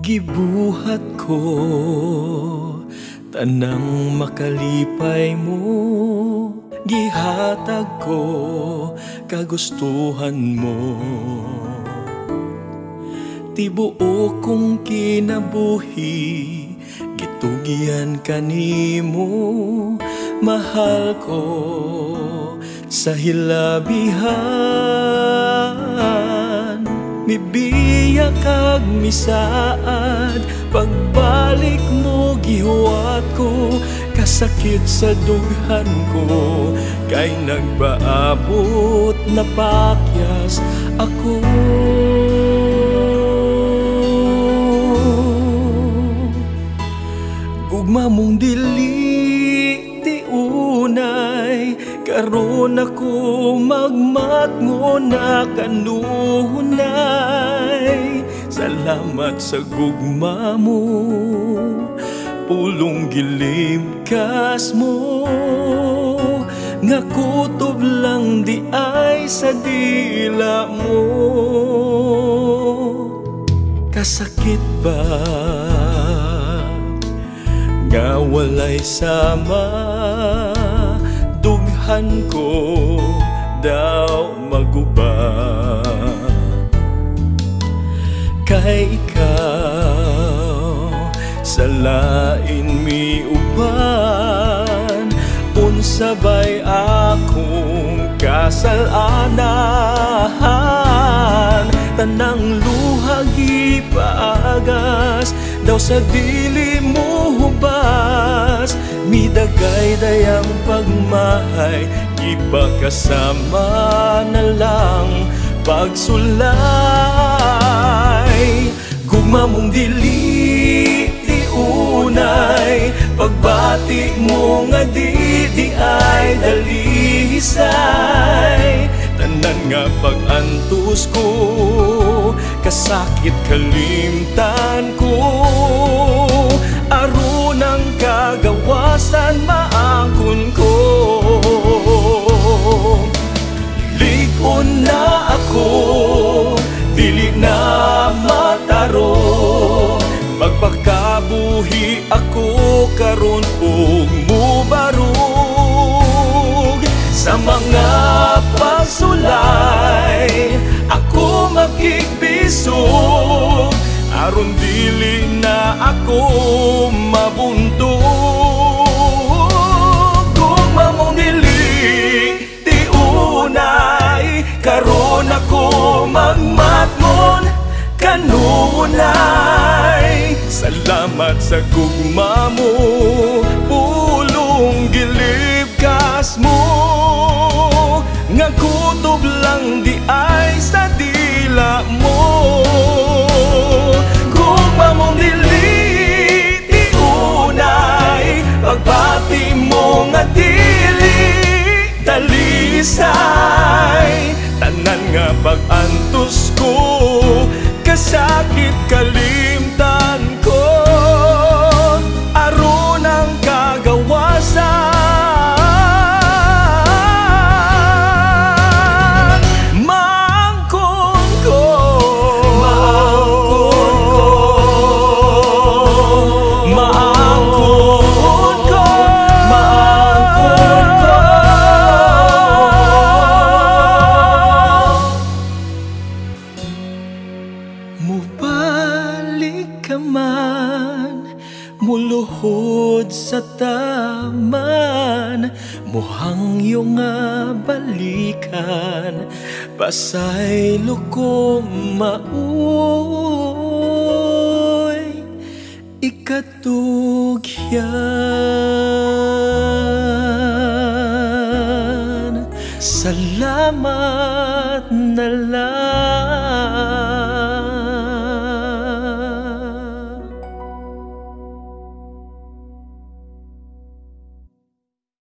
Gibuhat ko tanang makalipay mo, gihatag ko kagustuhan mo. Tibuo kong kinabuhi, gitugian kanimo, mahal ko sa hilabihan. Mibiya kag misaad, pagbalik mo gihuwat ko, kasakit sa dughan ko, kay nagpaabot na pakyas ako. Gugma mong dili ti unay, karon ako magmatngo na kanunay. Salamat sa gugma mo, pulong gilimkas mo, nga kutob lang di ay sa dila mo. Kasakit ba nga walay sama, dughan ko daw maguba. Kay ikaw sa lain miuban, unsabay akong kasalanan. Tanang luha gipaagas, daw sa dili mo hubas, midagay dayang pagmahay, ipakasama na lang pagsulay. Gugma mong dili di unay, pagbati mo nga di ay dalisay. Tanan nga pag-antos ko, kasakit kalimtan ko, aron ang kagawasan maangkon ko. Ligon na ako, dili na mataro, magpakabuhi ako karon ug mubarug. Sa mga pagsulay ako makigbisog, aron dili na ako mabuntog. Gugma mong dili ti unay, karon ako magmatngon kanunay. Salamat sa gugma mo, pulong gilibkas mo, nga kutob lang di ay sa dila mo. Gugma mong dili ti unay, pagbati mo nga dili dalisay. Tanan nga pag-antos ko, kasakit kalimtan ko, aron ang kagawasan muluhod sa taman, muhangyo nga balikan, pasaylo ko mauy ikatugyan. Salamat na lang.